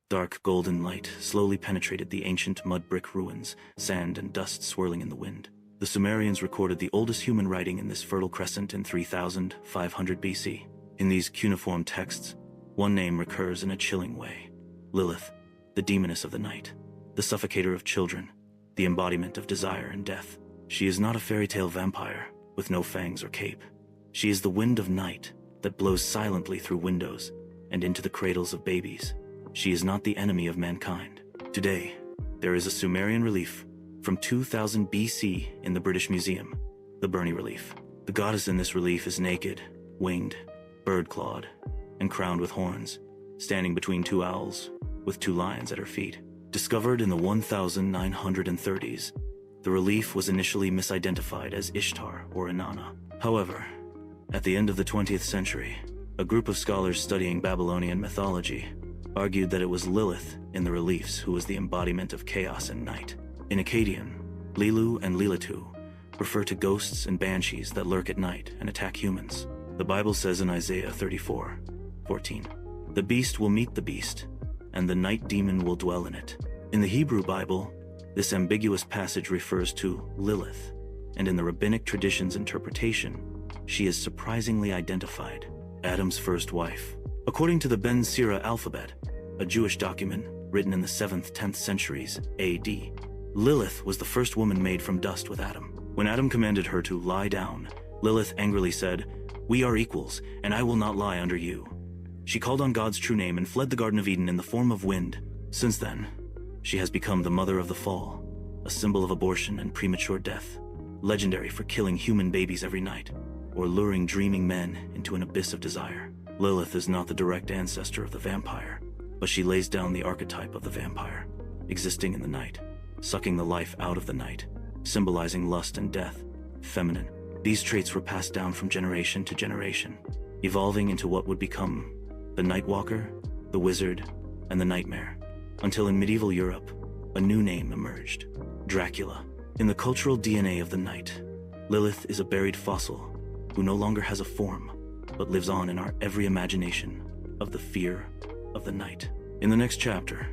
Dark golden light slowly penetrated the ancient mud brick ruins, sand and dust swirling in the wind. The Sumerians recorded the oldest human writing in this fertile crescent in 3500 BC. In these cuneiform texts, one name recurs in a chilling way: Lilith, the demoness of the night, the suffocator of children, the embodiment of desire and death. She is not a fairy tale vampire with no fangs or cape. She is the wind of night that blows silently through windows and into the cradles of babies. She is not the enemy of mankind. Today, there is a Sumerian relief from 2000 BC in the British Museum, the Burney relief. The goddess in this relief is naked, winged, bird-clawed, and crowned with horns, standing between two owls, with two lions at her feet. Discovered in the 1930s, the relief was initially misidentified as Ishtar or Inanna. However, at the end of the 20th century, a group of scholars studying Babylonian mythology argued that it was Lilith in the reliefs who was the embodiment of chaos and night. In Akkadian, Lilu and Lilitu refer to ghosts and banshees that lurk at night and attack humans. The Bible says in Isaiah 34:14, "The beast will meet the beast, and the night demon will dwell in it." In the Hebrew Bible, this ambiguous passage refers to Lilith, and in the rabbinic tradition's interpretation, she is surprisingly identified, Adam's first wife. According to the Ben Sira alphabet, a Jewish document written in the 7th-10th centuries AD, Lilith was the first woman made from dust with Adam. When Adam commanded her to lie down, Lilith angrily said, "We are equals, and I will not lie under you." She called on God's true name and fled the Garden of Eden in the form of wind. Since then, she has become the mother of the fall, a symbol of abortion and premature death, legendary for killing human babies every night, or luring dreaming men into an abyss of desire. Lilith is not the direct ancestor of the vampire, but she lays down the archetype of the vampire, existing in the night, sucking the life out of the night, symbolizing lust and death, feminine. These traits were passed down from generation to generation, evolving into what would become the Nightwalker, the Wizard, and the Nightmare, until in medieval Europe, a new name emerged: Dracula. In the cultural DNA of the night, Lilith is a buried fossil who no longer has a form, but lives on in our every imagination of the fear of the night. In the next chapter,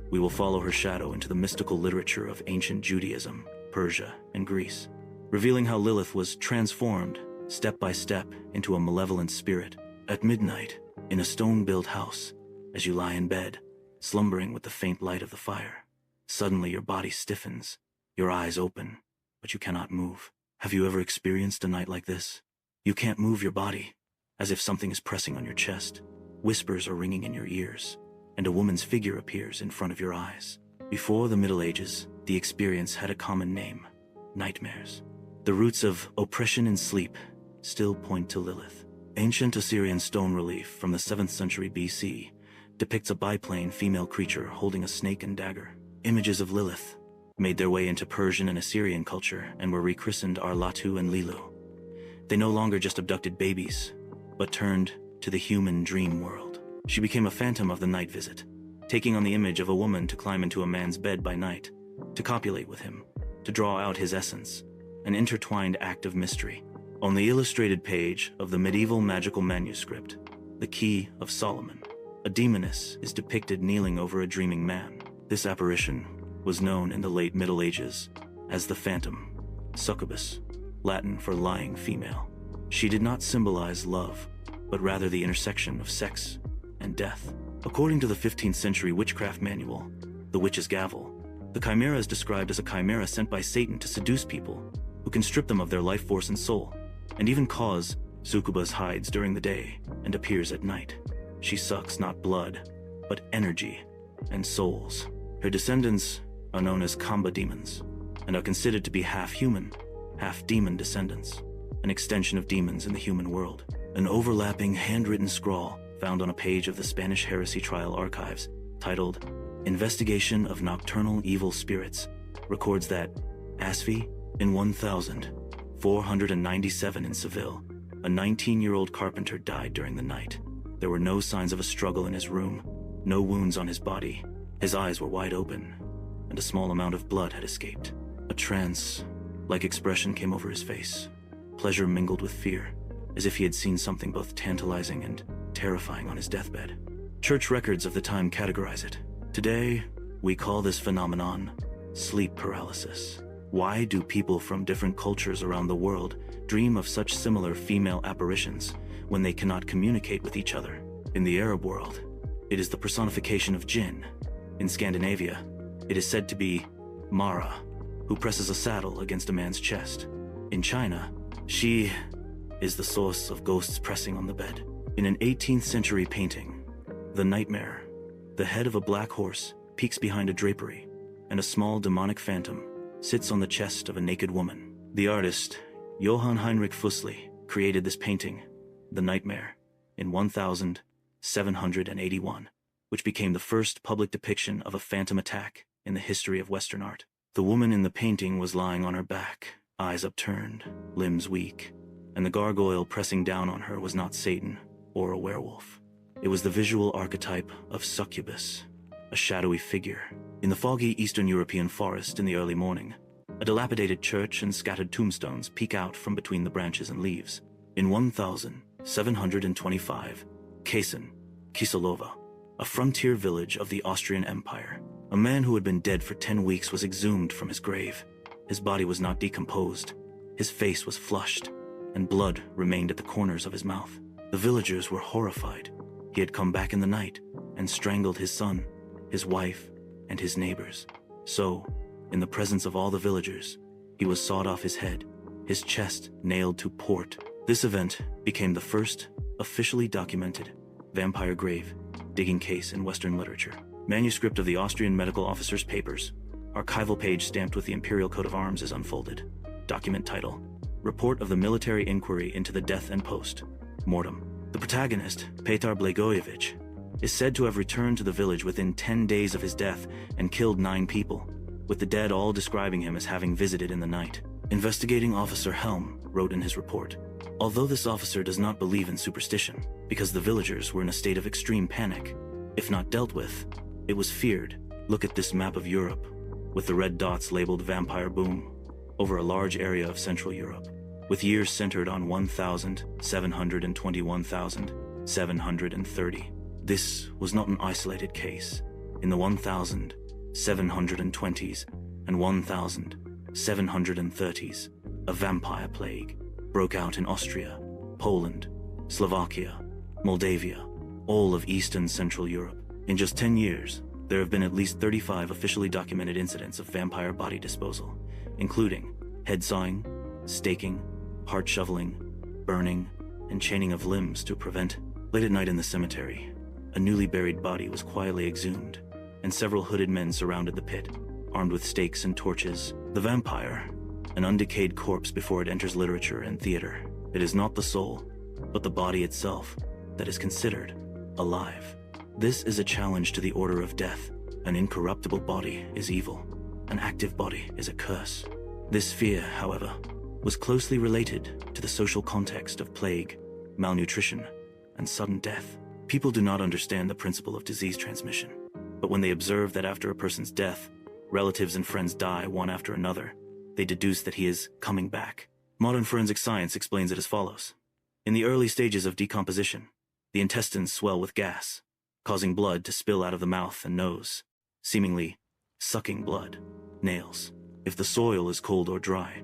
we will follow her shadow into the mystical literature of ancient Judaism, Persia, and Greece, revealing how Lilith was transformed, step by step, into a malevolent spirit. At midnight, in a stone-built house, as you lie in bed, slumbering with the faint light of the fire, suddenly your body stiffens, your eyes open, but you cannot move. Have you ever experienced a night like this? You can't move your body, as if something is pressing on your chest. Whispers are ringing in your ears, and a woman's figure appears in front of your eyes. Before the Middle Ages, the experience had a common name: nightmares. The roots of oppression and sleep still point to Lilith. Ancient Assyrian stone relief from the 7th century BC depicts a biplane female creature holding a snake and dagger. Images of Lilith made their way into Persian and Assyrian culture and were rechristened Arlatu and Lilu. They no longer just abducted babies, but turned to the human dream world. She became a phantom of the night visit, taking on the image of a woman to climb into a man's bed by night, to copulate with him, to draw out his essence, an intertwined act of mystery. On the illustrated page of the medieval magical manuscript, The Key of Solomon, a demoness is depicted kneeling over a dreaming man. This apparition was known in the late Middle Ages as the Phantom, succubus, Latin for lying female. She did not symbolize love, but rather the intersection of sex and death. According to the 15th century witchcraft manual, The Witch's Gavel, the chimera is described as a chimera sent by Satan to seduce people, who can strip them of their life force and soul, and even cause succubus hides during the day and appears at night. She sucks not blood, but energy and souls. Her descendants are known as Kamba demons, and are considered to be half-human, half-demon descendants, an extension of demons in the human world. An overlapping handwritten scrawl found on a page of the Spanish heresy trial archives, titled Investigation of Nocturnal Evil Spirits, records that Asfi, in 1497 in Seville, a 19-year-old carpenter died during the night. There were no signs of a struggle in his room, no wounds on his body. His eyes were wide open, and a small amount of blood had escaped. A trance-like expression came over his face, pleasure mingled with fear, as if he had seen something both tantalizing and terrifying on his deathbed. Church records of the time categorize it. Today, we call this phenomenon sleep paralysis. Why do people from different cultures around the world dream of such similar female apparitions when they cannot communicate with each other? In the Arab world, it is the personification of jinn. In Scandinavia, it is said to be Mara, who presses a saddle against a man's chest. In China, she is the source of ghosts pressing on the bed. In an 18th century painting, The Nightmare, the head of a black horse peeks behind a drapery, and a small demonic phantom sits on the chest of a naked woman. The artist, Johann Heinrich Fussli, created this painting, The Nightmare, in 1781, which became the first public depiction of a phantom attack in the history of Western art. The woman in the painting was lying on her back, eyes upturned, limbs weak, and the gargoyle pressing down on her was not Satan or a werewolf. It was the visual archetype of succubus, a shadowy figure. In the foggy Eastern European forest in the early morning, a dilapidated church and scattered tombstones peek out from between the branches and leaves. In 1725, Kiesin, Kiselova, a frontier village of the Austrian Empire, a man who had been dead for 10 weeks was exhumed from his grave. His body was not decomposed, his face was flushed, and blood remained at the corners of his mouth. The villagers were horrified. He had come back in the night and strangled his son, his wife, and his neighbors. So, in the presence of all the villagers, he was sawed off his head, his chest nailed to port. This event became the first officially documented vampire grave digging case in Western literature. Manuscript of the Austrian medical officer's papers. Archival page stamped with the Imperial coat of arms is unfolded. Document title: Report of the Military Inquiry into the Death and Post Mortem. The protagonist, Petar Blagojevich, is said to have returned to the village within 10 days of his death and killed 9 people, with the dead all describing him as having visited in the night. Investigating Officer Helm wrote in his report, although this officer does not believe in superstition, because the villagers were in a state of extreme panic. If not dealt with, it was feared. Look at this map of Europe, with the red dots labeled Vampire Boom, over a large area of Central Europe, with years centered on 1,700 and 21,730. This was not an isolated case. In the 1,720s and 1,730s, a vampire plague broke out in Austria, Poland, Slovakia, Moldavia, all of Eastern Central Europe. In just 10 years, there have been at least 35 officially documented incidents of vampire body disposal, including head sawing, staking, heart shoveling, burning, and chaining of limbs to prevent. Late at night in the cemetery, a newly buried body was quietly exhumed, and several hooded men surrounded the pit, armed with stakes and torches. The vampire, an undecayed corpse before it enters literature and theater. It is not the soul, but the body itself, that is considered alive. This is a challenge to the order of death. An incorruptible body is evil. An active body is a curse. This fear, however, was closely related to the social context of plague, malnutrition, and sudden death. People do not understand the principle of disease transmission, but when they observe that after a person's death, relatives and friends die one after another, they deduce that he is coming back. Modern forensic science explains it as follows. In the early stages of decomposition, the intestines swell with gas, causing blood to spill out of the mouth and nose, seemingly sucking blood, nails. If the soil is cold or dry,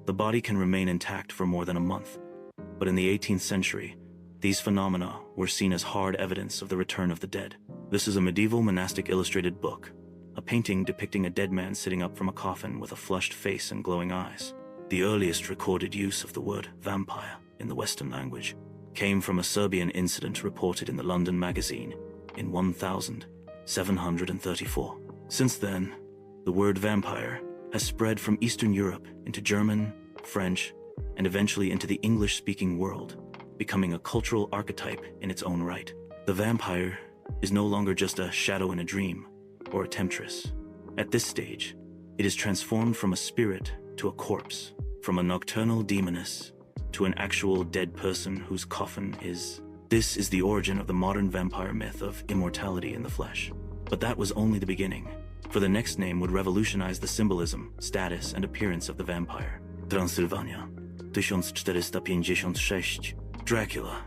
the body can remain intact for more than a month. But in the 18th century, these phenomena were seen as hard evidence of the return of the dead. This is a medieval monastic illustrated book, a painting depicting a dead man sitting up from a coffin with a flushed face and glowing eyes. The earliest recorded use of the word vampire in the Western language came from a Serbian incident reported in the London Magazine in 1734. Since then, the word vampire has spread from Eastern Europe into German, French, and eventually into the English-speaking world, becoming a cultural archetype in its own right. The vampire is no longer just a shadow in a dream or a temptress. At this stage, it is transformed from a spirit to a corpse, from a nocturnal demoness to an actual dead person whose coffin is. This is the origin of the modern vampire myth of immortality in the flesh. But that was only the beginning, for the next name would revolutionize the symbolism, status, and appearance of the vampire. Transylvania, 1456. Dracula,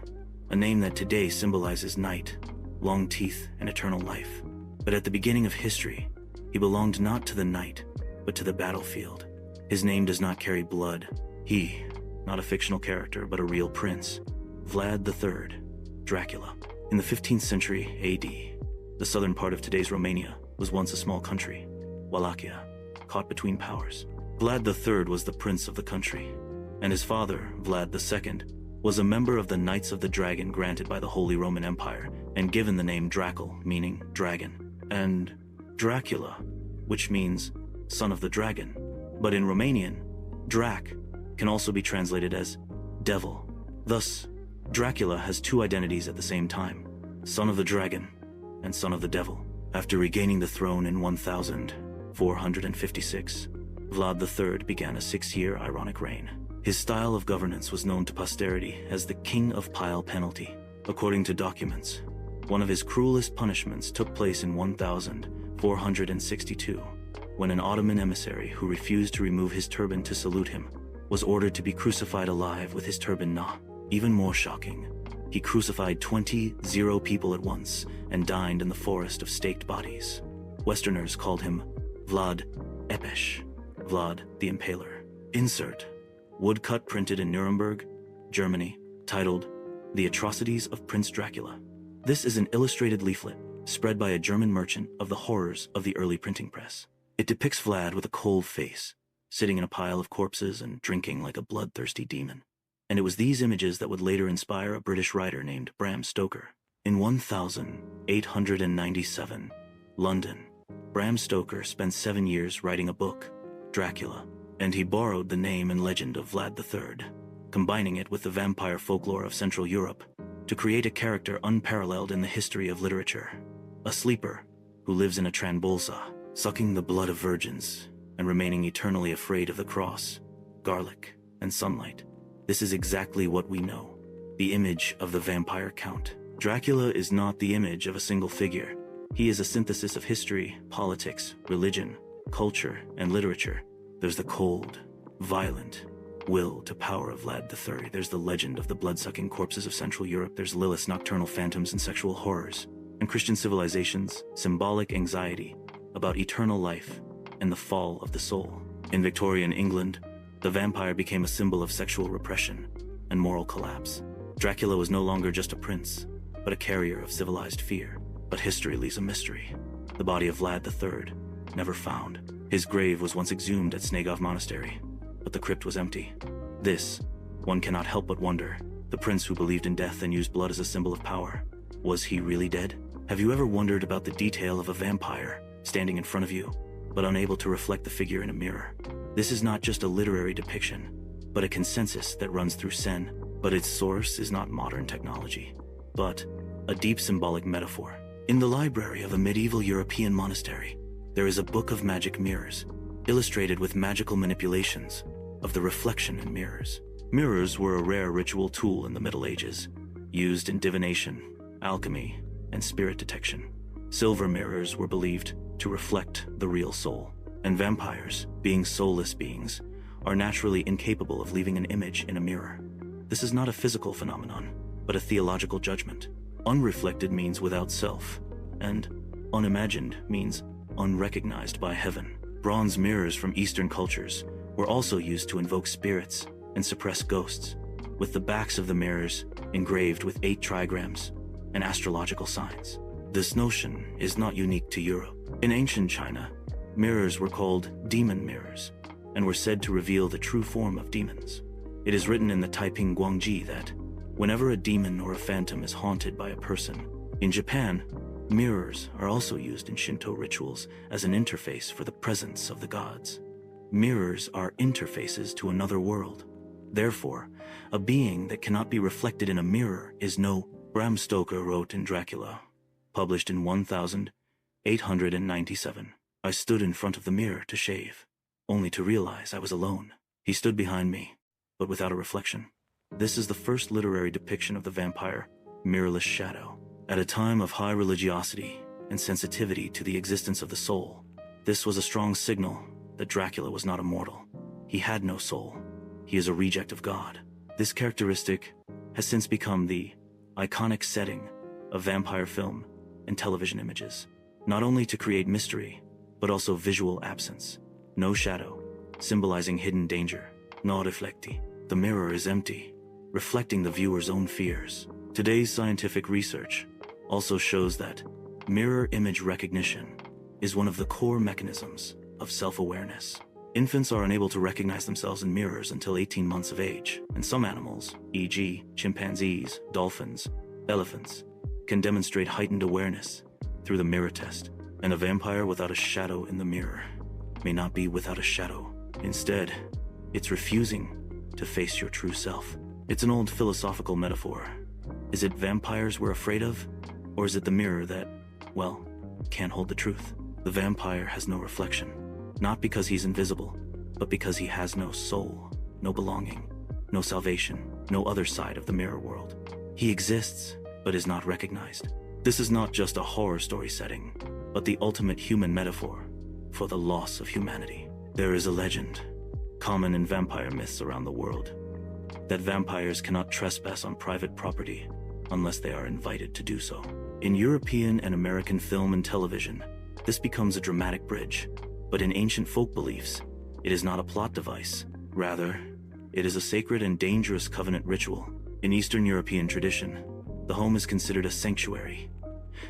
a name that today symbolizes night, long teeth, and eternal life. But at the beginning of history, he belonged not to the night, but to the battlefield. His name does not carry blood. He, not a fictional character, but a real prince, Vlad the Third, Dracula. In the 15th century AD, the southern part of today's Romania was once a small country, Wallachia, caught between powers. Vlad the Third was the prince of the country, and his father, Vlad the Second, was a member of the Knights of the Dragon granted by the Holy Roman Empire and given the name Dracul, meaning dragon, and Dracula, which means son of the dragon. But in Romanian, Drac can also be translated as devil. Thus, Dracula has two identities at the same time, son of the dragon and son of the devil. After regaining the throne in 1456, Vlad III began a 6-year ironic reign. His style of governance was known to posterity as the King of Pile Penalty. According to documents, one of his cruelest punishments took place in 1462, when an Ottoman emissary who refused to remove his turban to salute him was ordered to be crucified alive with his turban not. Even more shocking, he crucified 20 people at once and dined in the forest of staked bodies. Westerners called him Vlad Epesh, Vlad the Impaler. Insert: woodcut printed in Nuremberg, Germany, titled The Atrocities of Prince Dracula. This is an illustrated leaflet spread by a German merchant of the horrors of the early printing press. It depicts Vlad with a cold face, sitting in a pile of corpses and drinking like a bloodthirsty demon. And it was these images that would later inspire a British writer named Bram Stoker. In 1897, London, Bram Stoker spent 7 years writing a book, Dracula, and he borrowed the name and legend of Vlad III, combining it with the vampire folklore of Central Europe to create a character unparalleled in the history of literature. A sleeper who lives in a Tranbolsa, sucking the blood of virgins and remaining eternally afraid of the cross, garlic, and sunlight. This is exactly what we know, the image of the vampire count. Dracula is not the image of a single figure. He is a synthesis of history, politics, religion, culture, and literature. There's the cold, violent will to power of Vlad III. There's the legend of the blood-sucking corpses of Central Europe. There's Lilith's nocturnal phantoms and sexual horrors. And Christian civilization's symbolic anxiety about eternal life and the fall of the soul. In Victorian England, the vampire became a symbol of sexual repression and moral collapse. Dracula was no longer just a prince, but a carrier of civilized fear. But history leaves a mystery. The body of Vlad III, never found. His grave was once exhumed at Snegov Monastery, but the crypt was empty. This, one cannot help but wonder, the prince who believed in death and used blood as a symbol of power, was he really dead? Have you ever wondered about the detail of a vampire standing in front of you, but unable to reflect the figure in a mirror? This is not just a literary depiction, but a consensus that runs through Sen. But its source is not modern technology, but a deep symbolic metaphor. In the library of a medieval European monastery, there is a book of magic mirrors, illustrated with magical manipulations of the reflection in mirrors. Mirrors were a rare ritual tool in the Middle Ages, used in divination, alchemy, and spirit detection. Silver mirrors were believed to reflect the real soul. And vampires, being soulless beings, are naturally incapable of leaving an image in a mirror. This is not a physical phenomenon, but a theological judgment. Unreflected means without self, and unimagined means unrecognized by heaven. Bronze mirrors from Eastern cultures were also used to invoke spirits and suppress ghosts, with the backs of the mirrors engraved with 8 trigrams and astrological signs. This notion is not unique to Europe. In ancient China, mirrors were called demon mirrors and were said to reveal the true form of demons. It is written in the Taiping Guangji that whenever a demon or a phantom is haunted by a person, in Japan, mirrors are also used in Shinto rituals as an interface for the presence of the gods. Mirrors are interfaces to another world. Therefore, a being that cannot be reflected in a mirror is no. Bram Stoker wrote in Dracula, published in 1897. I stood in front of the mirror to shave, only to realize I was alone. He stood behind me, but without a reflection. This is the first literary depiction of the vampire, mirrorless shadow. At a time of high religiosity and sensitivity to the existence of the soul, this was a strong signal that Dracula was not immortal. He had no soul. He is a reject of God. This characteristic has since become the iconic setting of vampire film and television images. not only to create mystery, but also visual absence. No shadow, symbolizing hidden danger. No rifleti. The mirror is empty, reflecting the viewer's own fears. Today's scientific research also shows that mirror image recognition is one of the core mechanisms of self-awareness. Infants are unable to recognize themselves in mirrors until 18 months of age, and some animals, e.g., chimpanzees, dolphins, elephants, can demonstrate heightened awareness through the mirror test. And a vampire without a shadow in the mirror may not be without a shadow. Instead, it's refusing to face your true self. It's an old philosophical metaphor. Is it vampires we're afraid of? Or is it the mirror that, well, can't hold the truth? The vampire has no reflection. Not because he's invisible, but because he has no soul, no belonging, no salvation, no other side of the mirror world. He exists, but is not recognized. This is not just a horror story setting, but the ultimate human metaphor for the loss of humanity. There is a legend, common in vampire myths around the world, that vampires cannot trespass on private property unless they are invited to do so. In European and American film and television, this becomes a dramatic bridge. But in ancient folk beliefs, it is not a plot device. Rather, it is a sacred and dangerous covenant ritual. In Eastern European tradition, the home is considered a sanctuary.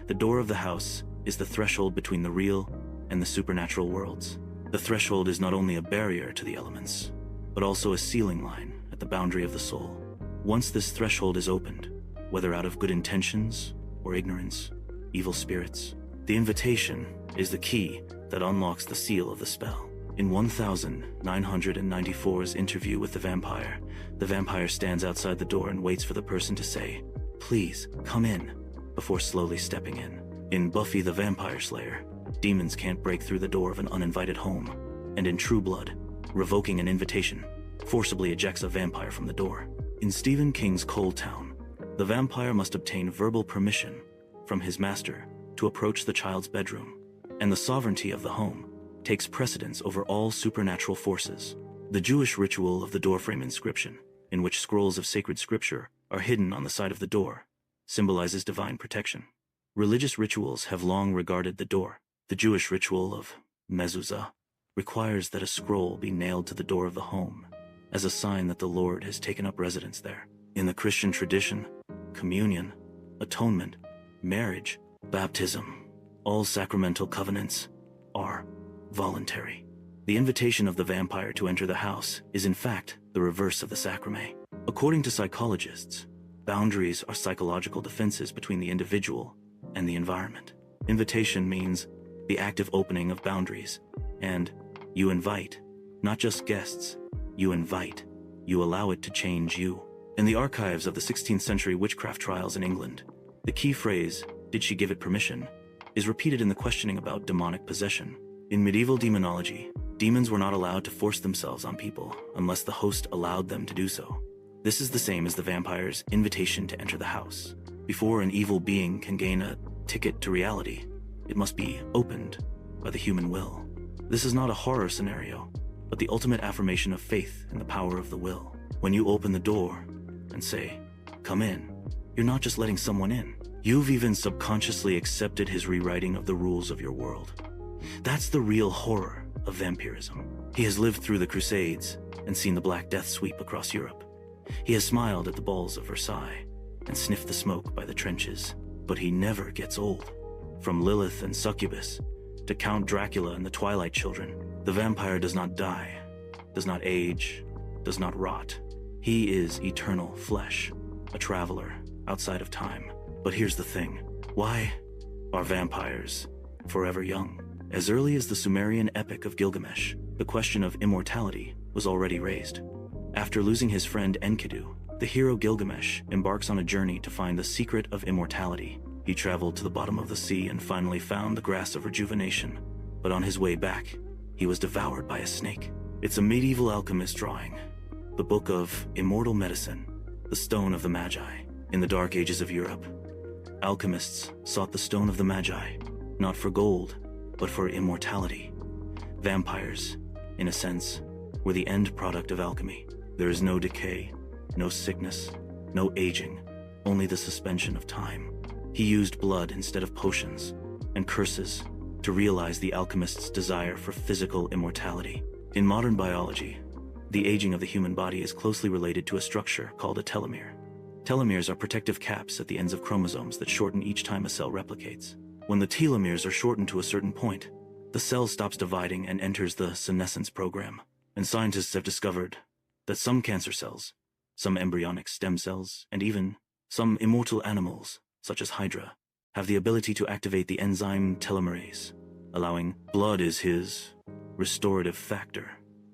The door of the house is the threshold between the real and the supernatural worlds. The threshold is not only a barrier to the elements, but also a sealing line at the boundary of the soul. Once this threshold is opened, whether out of good intentions or ignorance, evil spirits, the invitation is the key that unlocks the seal of the spell. In 1994's interview with the vampire stands outside the door and waits for the person to say, "Please, come in," before slowly stepping in. In Buffy the Vampire Slayer, demons can't break through the door of an uninvited home, and in True Blood, revoking an invitation forcibly ejects a vampire from the door. In Stephen King's Cold Town, the vampire must obtain verbal permission from his master to approach the child's bedroom, and the sovereignty of the home takes precedence over all supernatural forces. The Jewish ritual of the doorframe inscription, in which scrolls of sacred scripture are hidden on the side of the door, symbolizes divine protection. Religious rituals have long regarded the door. The Jewish ritual of mezuzah requires that a scroll be nailed to the door of the home as a sign that the Lord has taken up residence there. In the Christian tradition, communion, atonement, marriage, baptism, all sacramental covenants are voluntary. The invitation of the vampire to enter the house is in fact the reverse of the sacrament. According to psychologists, boundaries are psychological defenses between the individual and the environment. Invitation means the active opening of boundaries, and you invite, not just guests, you invite, you allow it to change you. In the archives of the 16th century witchcraft trials in England, the key phrase, "Did she give it permission?" is repeated in the questioning about demonic possession. In medieval demonology, demons were not allowed to force themselves on people unless the host allowed them to do so. This is the same as the vampire's invitation to enter the house. Before an evil being can gain a ticket to reality, it must be opened by the human will. This is not a horror scenario, but the ultimate affirmation of faith in the power of the will. When you open the door and say, "Come in," you're not just letting someone in. You've even subconsciously accepted his rewriting of the rules of your world. That's the real horror of vampirism. He has lived through the Crusades and seen the Black Death sweep across Europe. He has smiled at the balls of Versailles and sniffed the smoke by the trenches, but he never gets old. From Lilith and Succubus to Count Dracula and the Twilight Children, the vampire does not die, does not age, does not rot. He is eternal flesh, a traveler outside of time. But here's the thing. Why are vampires forever young? As early as the Sumerian epic of Gilgamesh, the question of immortality was already raised. After losing his friend Enkidu, the hero Gilgamesh embarks on a journey to find the secret of immortality. He traveled to the bottom of the sea and finally found the grass of rejuvenation. But on his way back, he was devoured by a snake. It's a medieval alchemist drawing. The book of immortal medicine, the Stone of the Magi. In the Dark Ages of Europe, alchemists sought the Stone of the Magi, not for gold, but for immortality. Vampires, in a sense, were the end product of alchemy. There is no decay, no sickness, no aging, only the suspension of time. He used blood instead of potions, and curses to realize the alchemist's desire for physical immortality. In modern biology, the aging of the human body is closely related to a structure called a telomere. Telomeres are protective caps at the ends of chromosomes that shorten each time a cell replicates. When the telomeres are shortened to a certain point, the cell stops dividing and enters the senescence program. And scientists have discovered that some cancer cells, some embryonic stem cells, and even some immortal animals, such as Hydra, have the ability to activate the enzyme telomerase, allowing blood is his restorative factor,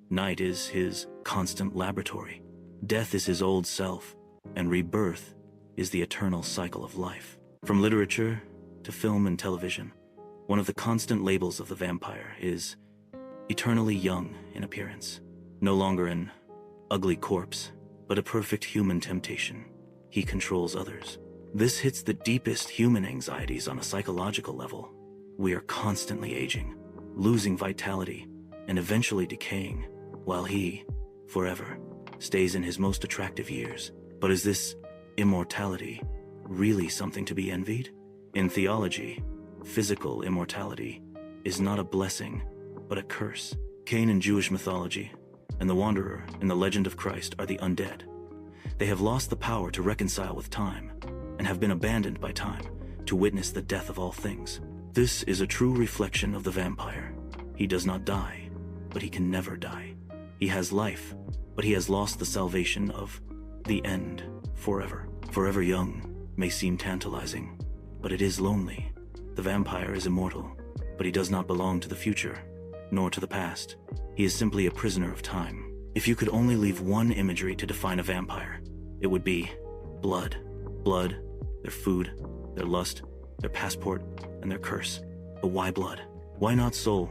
night is his constant laboratory, death is his old self, and rebirth is the eternal cycle of life. From literature to film and television, one of the constant labels of the vampire is eternally young in appearance, no longer an ugly corpse, but a perfect human temptation. He controls others. This hits the deepest human anxieties on a psychological level. We are constantly aging, losing vitality, and eventually decaying, while he, forever, stays in his most attractive years. But is this immortality really something to be envied? In theology, physical immortality is not a blessing, but a curse. Cain in Jewish mythology and the Wanderer in the legend of Christ are the undead. They have lost the power to reconcile with time and have been abandoned by time to witness the death of all things. This is a true reflection of the vampire. He does not die, but he can never die. He has life, but he has lost the salvation of the end forever. Forever young may seem tantalizing, but it is lonely. The vampire is immortal, but he does not belong to the future, nor to the past. He is simply a prisoner of time. If you could only leave one imagery to define a vampire, it would be blood. Blood, their food, their lust, their passport, and their curse. But why blood? Why not soul,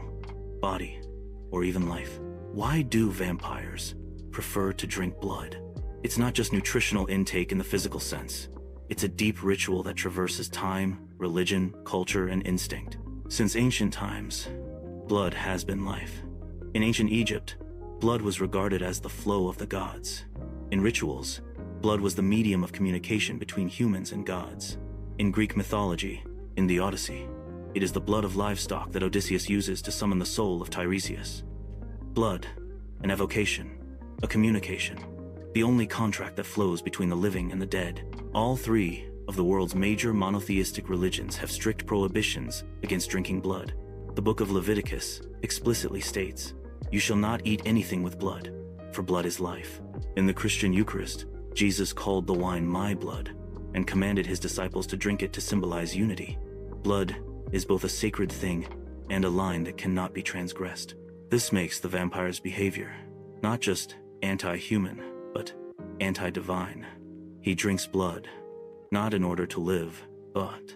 body, or even life? Why do vampires prefer to drink blood? It's not just nutritional intake in the physical sense. It's a deep ritual that traverses time, religion, culture, and instinct. Since ancient times, blood has been life. In ancient Egypt, blood was regarded as the flow of the gods. In rituals, blood was the medium of communication between humans and gods. In Greek mythology, in the Odyssey, it is the blood of livestock that Odysseus uses to summon the soul of Tiresias. Blood, an evocation, a communication, the only contract that flows between the living and the dead. All three of the world's major monotheistic religions have strict prohibitions against drinking blood. The book of Leviticus explicitly states, "You shall not eat anything with blood, for blood is life." In the Christian Eucharist, Jesus called the wine my blood and commanded his disciples to drink it to symbolize unity. Blood is both a sacred thing and a line that cannot be transgressed. This makes the vampire's behavior not just anti-human, but anti-divine. He drinks blood, not in order to live, but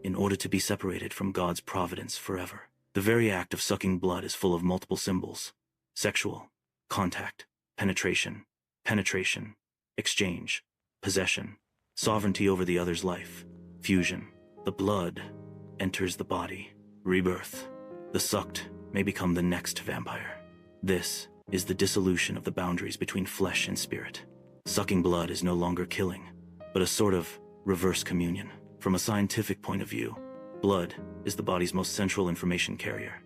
in order to be separated from God's providence forever. The very act of sucking blood is full of multiple symbols: sexual, contact, penetration, exchange, possession, sovereignty over the other's life, fusion. The blood enters the body, rebirth. The sucked may become the next vampire. This is the dissolution of the boundaries between flesh and spirit. Sucking blood is no longer killing, but a sort of reverse communion. From a scientific point of view, blood is the body's most central information carrier.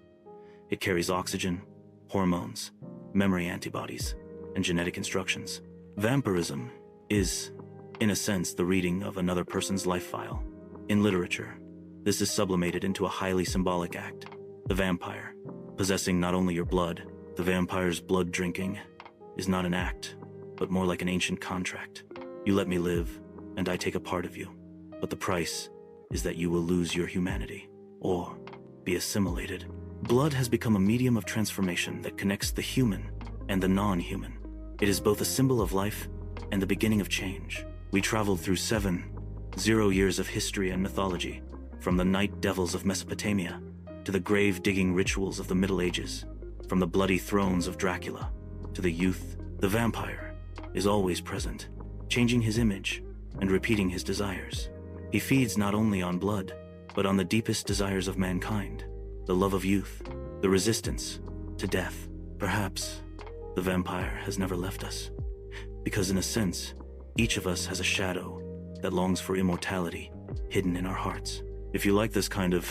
It carries oxygen, hormones, memory antibodies, and genetic instructions. Vampirism is, in a sense, the reading of another person's life file. In literature, this is sublimated into a highly symbolic act. The vampire, possessing not only your blood, the vampire's blood drinking is not an act, but more like an ancient contract. You let me live, and I take a part of you. But the price is that you will lose your humanity, or be assimilated. Blood has become a medium of transformation that connects the human and the non-human. It is both a symbol of life and the beginning of change. We traveled through 7,000 years of history and mythology, from the night devils of Mesopotamia to the grave-digging rituals of the Middle Ages, from the bloody thrones of Dracula to the youth. The vampire is always present, changing his image and repeating his desires. He feeds not only on blood, but on the deepest desires of mankind, the love of youth, the resistance to death. Perhaps the vampire has never left us, because in a sense, each of us has a shadow that longs for immortality hidden in our hearts. If you like this kind of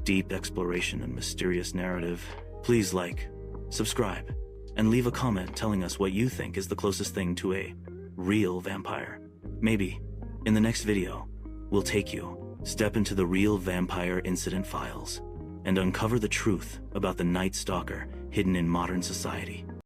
deep exploration and mysterious narrative. Please like, subscribe, and leave a comment telling us what you think is the closest thing to a real vampire. Maybe, in the next video, we'll take you, step into the real vampire incident files, and uncover the truth about the Night Stalker hidden in modern society.